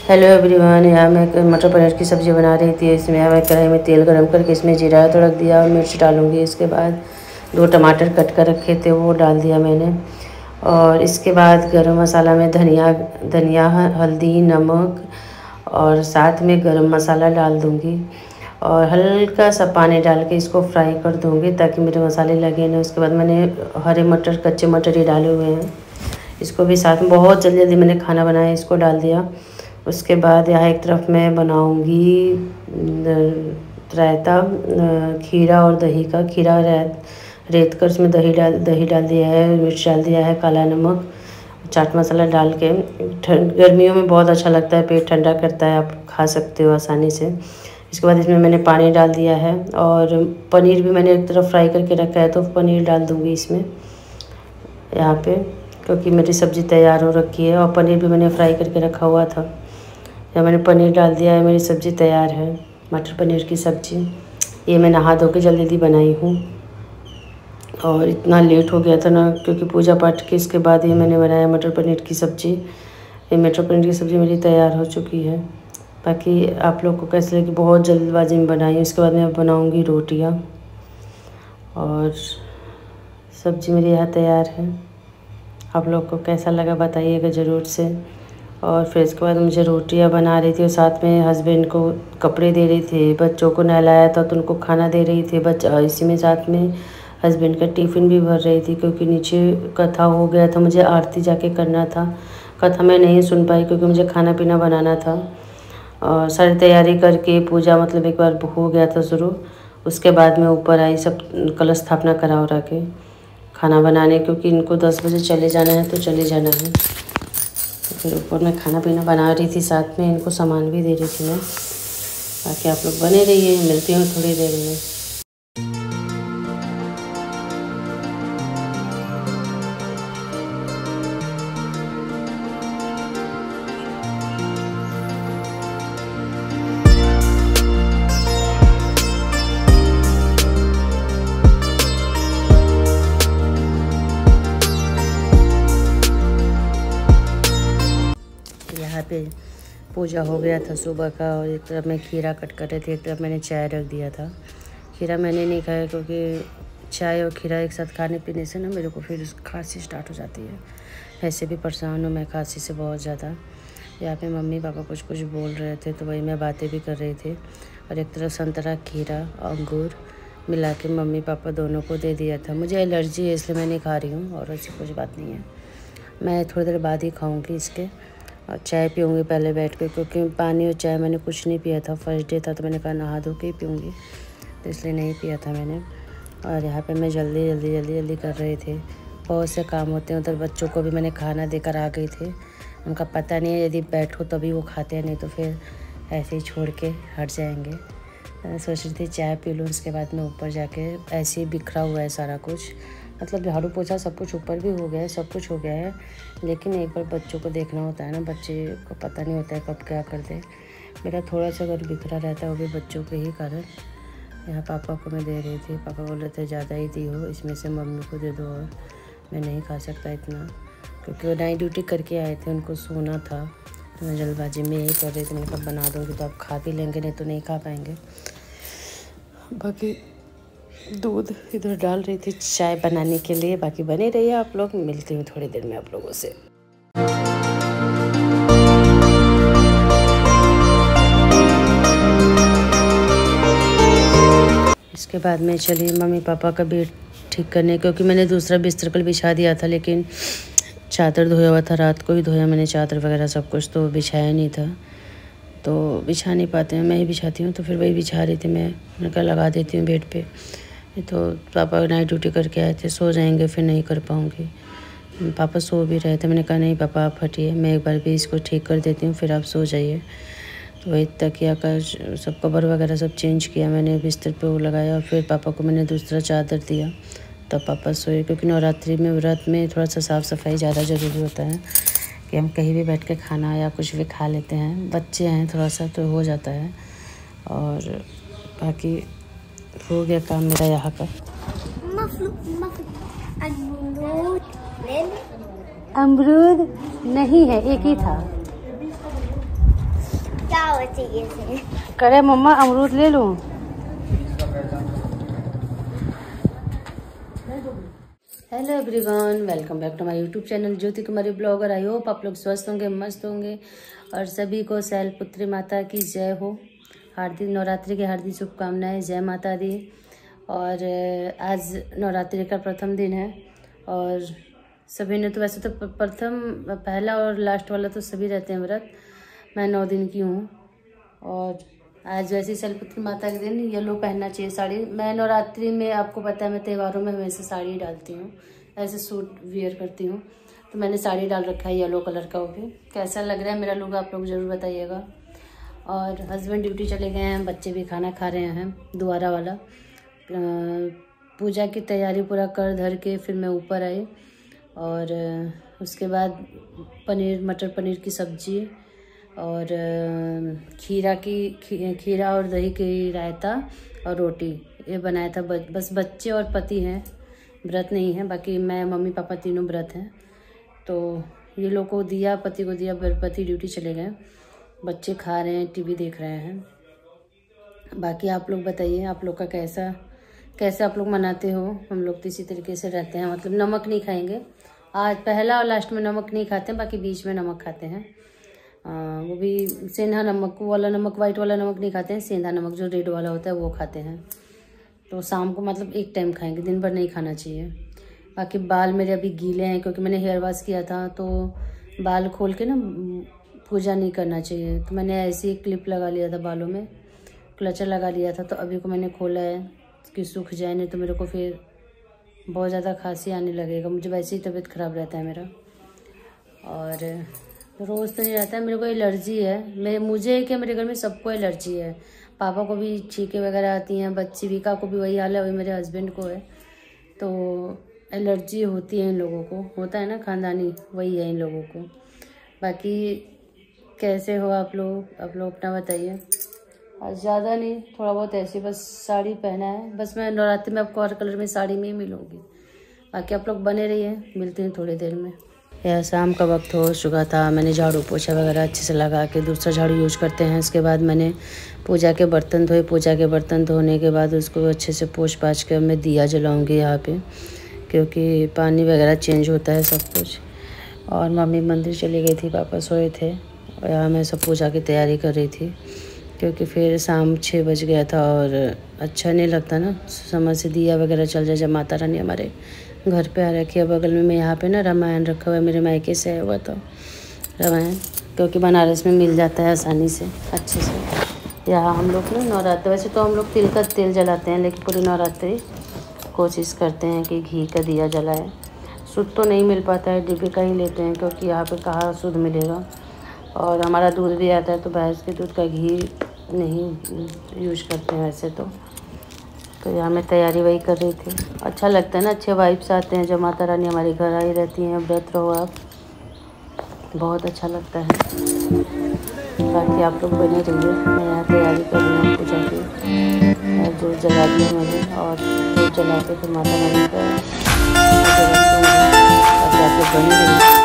Hello everyone, यहाँ मैं मटर पनीर की सब्ज़ी बना रही थी। इसमें मैं कढ़ाई में तेल गरम करके इसमें जीरा तड़क दिया और मिर्च डालूँगी। इसके बाद 2 टमाटर कट कर रखे थे वो डाल दिया मैंने। और इसके बाद गरम मसाला में धनिया हल्दी नमक और साथ में गरम मसाला डाल दूँगी और हल्का सा पानी डाल के इसको फ्राई कर दूँगी ताकि मेरे मसाले लगे ना। उसके बाद मैंने हरे मटर कच्चे मटर ही डाले हुए हैं, इसको भी साथ में बहुत जल्दी मैंने खाना बनाया इसको डाल दिया। उसके बाद यहाँ एक तरफ मैं बनाऊंगी रायता खीरा और दही का। खीरा रेत कर उसमें दही डाल दिया है, मिर्च डाल दिया है, काला नमक, चाट मसाला डाल के। गर्मियों में बहुत अच्छा लगता है, पेट ठंडा करता है, आप खा सकते हो आसानी से। इसके बाद इसमें मैंने पानी डाल दिया है और पनीर भी मैंने एक तरफ फ्राई करके रखा है तो पनीर डाल दूँगी इसमें यहाँ पे, क्योंकि मेरी सब्ज़ी तैयार हो रखी है और पनीर भी मैंने फ्राई करके रखा हुआ था। या मैंने पनीर डाल दिया है, मेरी सब्ज़ी तैयार है, मटर पनीर की सब्ज़ी। ये मैं नहा धो के जल्दी बनाई हूँ और इतना लेट हो गया था ना, क्योंकि पूजा पाठ के इसके बाद ये मैंने बनाया मटर पनीर की सब्ज़ी। ये मटर पनीर की सब्ज़ी मेरी तैयार हो चुकी है। बाकी आप लोग को कैसे लगी, बहुत जल्दबाजी में बनाई है। इसके बाद मैं बनाऊँगी रोटियाँ और सब्ज़ी मेरी यहाँ तैयार है। आप लोग को कैसा लगा बताइएगा ज़रूर से। और फिर इसके बाद मुझे रोटियां बना रही थी और साथ में हस्बैंड को कपड़े दे रही थी, बच्चों को नहलाया था तो उनको खाना दे रही थी। इसी में साथ में हस्बैंड का टिफ़िन भी भर रही थी, क्योंकि नीचे कथा हो गया था, मुझे आरती जाके करना था। कथा मैं नहीं सुन पाई क्योंकि मुझे खाना पीना बनाना था। और सारी तैयारी करके पूजा मतलब एक बार हो गया था शुरू। उसके बाद मैं ऊपर आई, सब कलश स्थापना करा उरा के खाना बनाने, क्योंकि इनको 10 बजे चले जाना है तो चले जाना है। तो फिर ऊपर मैं खाना पीना बना रही थी, साथ में इनको सामान भी दे रही थी मैं। बाकी आप लोग बने रहिए, मिलती हूँ थोड़ी देर में। यहाँ पे पूजा हो गया था सुबह का और एक तरफ मैं खीरा कट कर रही थी, एक तरफ मैंने चाय रख दिया था। खीरा मैंने नहीं खाया क्योंकि चाय और खीरा एक साथ खाने पीने से ना मेरे को फिर खांसी स्टार्ट हो जाती है। ऐसे भी परेशान हूँ मैं खांसी से बहुत ज़्यादा। यहाँ पे मम्मी पापा कुछ कुछ बोल रहे थे तो वही मैं बातें भी कर रही थी। और एक तरफ संतरा खीरा अंगूर मिला के मम्मी पापा दोनों को दे दिया था। मुझे एलर्जी है इसलिए मैं नहीं खा रही हूँ और ऐसी कुछ बात नहीं है। मैं थोड़ी देर बाद ही खाऊँगी इसके और चाय पीऊँगी पहले बैठ के, क्योंकि पानी और चाय मैंने कुछ नहीं पिया था। फर्स्ट डे था तो मैंने कहा नहा धो के ही पीऊँगी, तो इसलिए नहीं पिया था मैंने। और यहाँ पे मैं जल्दी कर रही थी, बहुत से काम होते हैं। उधर बच्चों को भी मैंने खाना देकर आ गई थी। उनका पता नहीं है, यदि बैठो तभी वो खाते हैं, नहीं तो फिर ऐसे ही छोड़ के हट जाएंगे। सोच रही थी चाय पी लूँ, उसके बाद में ऊपर जाके ऐसे ही बिखरा हुआ है सारा कुछ, मतलब झाड़ू पोछा सब कुछ ऊपर भी हो गया है, सब कुछ हो गया है। लेकिन एक बार बच्चों को देखना होता है ना, बच्चे को पता नहीं होता है कब क्या कर दे। मेरा थोड़ा सा अगर बिखरा रहता है वो भी बच्चों के ही कारण। यहाँ पापा को मैं दे रही थी, पापा बोल रहे थे ज़्यादा ही दी हो, इसमें से मम्मी को दे दो। और मैं नहीं खा सकता इतना, क्योंकि वो नाइट ड्यूटी करके आए थे, उनको सोना था। तो मैं जल्दबाजी में यही कर रही थी, मैंने कहा बना दूँगी तो आप खा भी लेंगे, नहीं तो नहीं खा पाएंगे। बाकी दूध इधर डाल रही थी चाय बनाने के लिए। बाकी बने रहिए आप लोग, मिलती हूँ थोड़ी देर में आप लोगों से। इसके बाद में चली मम्मी पापा का बेड ठीक करने, क्योंकि मैंने दूसरा बिस्तर कल बिछा दिया था, लेकिन चादर धोया हुआ था, रात को ही धोया मैंने चादर वगैरह सब कुछ, तो बिछाया नहीं था। तो बिछा नहीं पाते हैं, मैं ही बिछाती हूँ, तो फिर वही बिछा रही थी। मैंने कहा लगा देती हूँ बेड पे। तो पापा नाइट ड्यूटी करके आए थे, सो जाएंगे फिर नहीं कर पाऊँगी। पापा सो भी रहे थे। मैंने कहा नहीं पापा आप हटिए, मैं एक बार भी इसको ठीक कर देती हूँ, फिर आप सो जाइए। तो वही तकिया का सब कवर वगैरह सब चेंज किया मैंने, बिस्तर पे वो लगाया, और फिर पापा को मैंने दूसरा चादर दिया, तब पापा सोए। क्योंकि नवरात्रि में व्रत में थोड़ा सा साफ़ सफाई ज़्यादा ज़रूरी होता है कि हम कहीं भी बैठ के खाना या कुछ भी खा लेते हैं, बच्चे हैं थोड़ा सा तो हो जाता है। और बाकी हो गया काम मेरा यहाँ का। अमरूद नहीं है, एक ही था। क्या चाहिए? करे मम्मा अमरूद ले लूं? Hello everyone, welcome back to my YouTube channel Jyoti Kumari blogger. I hope आप लोग स्वस्थ होंगे, मस्त होंगे, और सभी को शैलपुत्री माता की जय हो। हार्दिक नवरात्रि की हार्दिक शुभकामनाएं, जय माता दी। और आज नवरात्रि का प्रथम दिन है, और सभी ने तो वैसे तो पहला और लास्ट वाला तो सभी रहते हैं व्रत। मैं 9 दिन की हूँ, और आज वैसे शैलपुत्री माता के दिन येलो पहनना चाहिए साड़ी। मैं नवरात्रि में आपको पता है मैं त्योहारों में हमेशा साड़ी डालती हूँ, ऐसे सूट वियर करती हूँ, तो मैंने साड़ी डाल रखा है येलो कलर का। वो भी कैसा लग रहा है मेरा लुक आप लोग ज़रूर बताइएगा। और हस्बैंड ड्यूटी चले गए हैं, बच्चे भी खाना खा रहे हैं दोबारा वाला। पूजा की तैयारी पूरा कर धर के फिर मैं ऊपर आई, और उसके बाद मटर पनीर की सब्जी और खीरा और दही की रायता और रोटी ये बनाया था। बस बच्चे और पति हैं, व्रत नहीं है, बाकी मैं मम्मी पापा तीनों व्रत हैं। तो ये लोग को दिया, पति को दिया, पति ड्यूटी चले गए, बच्चे खा रहे हैं, टीवी देख रहे हैं। बाकी आप लोग बताइए, आप लोग का कैसे आप लोग मनाते हो? हम लोग तो इसी तरीके से रहते हैं, मतलब नमक नहीं खाएंगे। आज पहला और लास्ट में नमक नहीं खाते हैं, बाकी बीच में नमक खाते हैं। वो भी सेंधा नमक वाला नमक, वाइट वाला नमक नहीं खाते हैं, सेंधा नमक जो रेड वाला होता है वो खाते हैं। तो शाम को मतलब एक टाइम खाएंगे, दिन भर नहीं खाना चाहिए। बाकी बाल मेरे अभी गीले हैं क्योंकि मैंने हेयर वॉश किया था, तो बाल खोल के ना पूजा नहीं करना चाहिए, तो मैंने ऐसे ही क्लिप लगा लिया था बालों में, क्लचर लगा लिया था। तो अभी को मैंने खोला है कि सूख जाए, नहीं तो मेरे को फिर बहुत ज़्यादा खांसी आने लगेगा। मुझे वैसे ही तबीयत ख़राब रहता है मेरा, और रोज़ तो नहीं रहता है। मेरे को एलर्जी है, मुझे क्या मेरे घर में सबको एलर्जी है। पापा को भी छींके वगैरह आती हैं, बच्ची विका को भी वही हाल है, वही मेरे हस्बैंड को है। तो एलर्जी होती है इन लोगों को, होता है ना खानदानी, वही है इन लोगों को। बाकी कैसे हो आप लोग अपना बताइए। आज ज़्यादा नहीं, थोड़ा बहुत ऐसे बस साड़ी पहना है, बस मैं नवरात्रि में आपको हर कलर में साड़ी में ही मिलूँगी। बाकी आप लोग बने रहिए, मिलते हैं थोड़ी देर में। या शाम का वक्त हो चुका था, मैंने झाड़ू पोछा वगैरह अच्छे से लगा के दूसरा झाड़ू यूज करते हैं। इसके बाद मैंने पूजा के बर्तन धोए, पूजा के बर्तन धोने के बाद उसको अच्छे से पोंछ पाछ के मैं दिया जलाऊंगी यहाँ पे, क्योंकि पानी वगैरह चेंज होता है सब कुछ। और मम्मी मंदिर चली गई थी, पापा सोए थे, और यहाँ मैं सब पूजा की तैयारी कर रही थी, क्योंकि फिर शाम 6 बज गया था और अच्छा नहीं लगता ना समय से दिया वगैरह चल जाए। जब माता रानी हमारे घर पे आ रखी है, बगल में मैं यहाँ पे ना रामायण रखा हुआ है, मेरे मायके से आया हुआ था रामायण, क्योंकि बनारस में मिल जाता है आसानी से अच्छे से। यहाँ हम लोग ना नवरात्रि, वैसे तो हम लोग तिल का तेल जलाते हैं, लेकिन पूरी नवरात्रि कोशिश करते हैं कि घी का दिया जलाए। शुद्ध तो नहीं मिल पाता है, डिब्बे का ही लेते हैं, क्योंकि यहाँ पे कहाँ शुद्ध मिलेगा। और हमारा दूध भी आता है, तो भैंस के दूध का घी नहीं यूज करते हैं वैसे तो यहाँ मैं तैयारी वही कर रही थी। अच्छा लगता है ना, अच्छे वाइब्स आते हैं जब माता रानी हमारे घर आई रहती हैं। व्रत रहो आप, बहुत अच्छा लगता है। बाकी आप लोग बने रहिए, मैं यहाँ तैयारी कर रही हूँ पूजा की, और दूध जला दिया मैंने, और दूध जला के फिर माता रानी का आप लोग बने रहिए।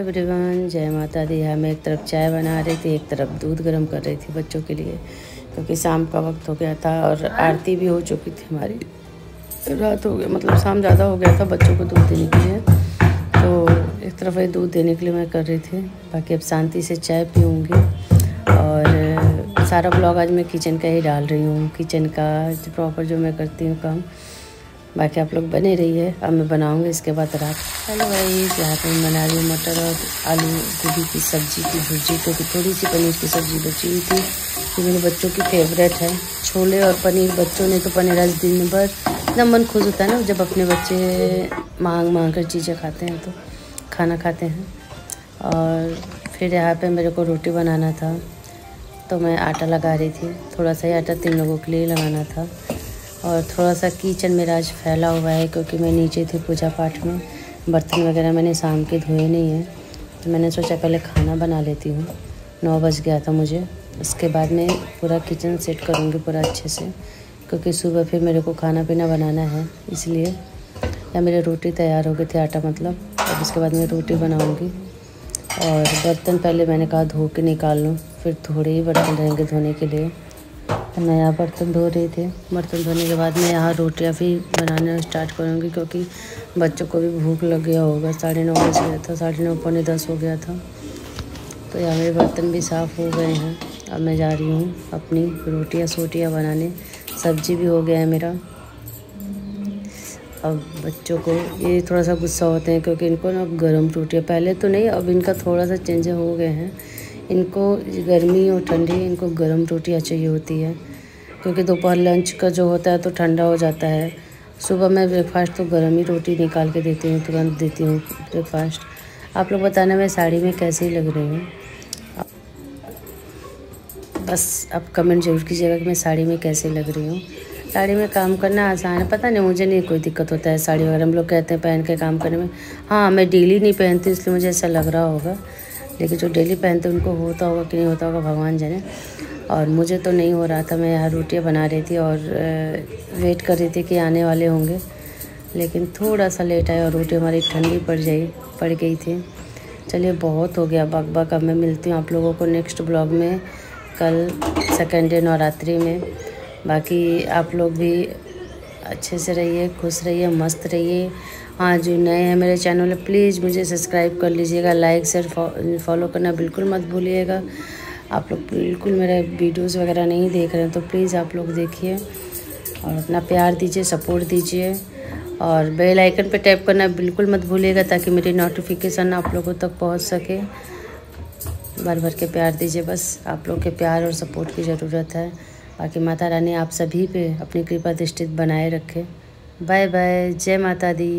एवरीवन, जय माता दी। मैं एक तरफ चाय बना रही थी, एक तरफ दूध गर्म कर रही थी बच्चों के लिए, क्योंकि शाम का वक्त हो गया था और आरती भी हो चुकी थी हमारी। रात हो गया, मतलब शाम ज़्यादा हो गया था बच्चों को दूध देने के लिए, तो एक तरफ ये दूध देने के लिए मैं कर रही थी। बाकी अब शांति से चाय पीऊँगी। और सारा ब्लॉग आज मैं किचन का ही डाल रही हूँ, किचन का प्रॉपर जो मैं करती हूँ काम। बाकी आप लोग बने रहिए, अब मैं बनाऊंगी इसके बाद रात। हेलो गाइस, यहाँ पे मैं बना रही हूँ मटर और आलू गोभी की सब्ज़ी की भुर्जी, क्योंकि थोड़ी सी पनीर की सब्ज़ी बची हुई थी जो मेरे बच्चों की फेवरेट है। छोले और पनीर, बच्चों ने तो पनीर आज दिन भर, इतना मन खुश होता है ना जब अपने बच्चे मांग कर चीज़ें खाते हैं, तो खाना खाते हैं। और फिर यहाँ पर मेरे को रोटी बनाना था, तो मैं आटा लगा रही थी। थोड़ा सा ही आटा 3 लोगों के लिए लगाना था। और थोड़ा सा किचन मेरा आज फैला हुआ है, क्योंकि मैं नीचे थी पूजा पाठ में। बर्तन वगैरह मैंने शाम के धोए नहीं हैं, तो मैंने सोचा पहले खाना बना लेती हूँ। 9 बज गया था मुझे। उसके बाद मैं पूरा किचन सेट करूँगी पूरा अच्छे से, क्योंकि सुबह फिर मेरे को खाना पीना बनाना है। इसलिए या मेरी रोटी तैयार हो गई थी, आटा मतलब। अब इसके बाद मैं रोटी बनाऊँगी। और बर्तन पहले मैंने कहा धो के निकाल लूँ, फिर थोड़े ही बर्तन रहेंगे धोने के लिए। मैं यहाँ बर्तन धो रही थी। बर्तन धोने के बाद मैं यहाँ रोटियाँ भी बनाना स्टार्ट करूँगी, क्योंकि बच्चों को भी भूख लग गया होगा। 9:30 बज गया था, 9:30 पौने 10 हो गया था। तो यहाँ मेरे बर्तन भी साफ़ हो गए हैं। अब मैं जा रही हूँ अपनी रोटियाँ बनाने। सब्जी भी हो गया है मेरा। अब बच्चों को ये थोड़ा सा गुस्सा होते हैं, क्योंकि इनको ना गर्म रोटियाँ, पहले तो नहीं, अब इनका थोड़ा सा चेंज हो गए हैं। इनको गर्मी और ठंडी, इनको गर्म रोटियाँ चाहिए होती है, क्योंकि दोपहर लंच का जो होता है तो ठंडा हो जाता है। सुबह मैं ब्रेकफास्ट तो गर्म ही रोटी निकाल के देती हूँ, तुरंत देती हूँ ब्रेकफास्ट। आप लोग बताना मैं साड़ी में कैसी लग रही हूँ, बस आप कमेंट जरूर कीजिएगा कि मैं साड़ी में कैसे लग रही हूँ। साड़ी में काम करना आसान है, पता नहीं, मुझे नहीं कोई दिक्कत होता है साड़ी वगैरह। हम लोग कहते हैं पहन के काम करने में। हाँ, मैं डेली नहीं पहनती इसलिए मुझे ऐसा लग रहा होगा, लेकिन जो डेली पहनते उनको होता होगा कि नहीं होता होगा, भगवान जाने। और मुझे तो नहीं हो रहा था। मैं यहाँ रोटियाँ बना रही थी और वेट कर रही थी कि आने वाले होंगे, लेकिन थोड़ा सा लेट आए और रोटी हमारी ठंडी पड़ गई थी। चलिए, बहुत हो गया बक बक। अब मैं मिलती हूँ आप लोगों को नेक्स्ट ब्लॉग में, कल सेकंड डे नवरात्रि में। बाकी आप लोग भी अच्छे से रहिए, खुश रहिए, मस्त रहिए। हाँ, जो नए हैं मेरे चैनल में, प्लीज़ मुझे सब्सक्राइब कर लीजिएगा। लाइक शेयर फॉलो करना बिल्कुल मत भूलिएगा। आप लोग बिल्कुल मेरे वीडियोस वगैरह नहीं देख रहे हैं तो प्लीज़ आप लोग देखिए और अपना प्यार दीजिए, सपोर्ट दीजिए। और बेल आइकन पे टैप करना बिल्कुल मत भूलिएगा, ताकि मेरी नोटिफिकेशन आप लोगों तक पहुँच सके। भर के प्यार दीजिए, बस आप लोग के प्यार और सपोर्ट की ज़रूरत है। बाकी माता रानी आप सभी पे अपनी कृपा दृष्टि बनाए रखे। बाय बाय, जय माता दी।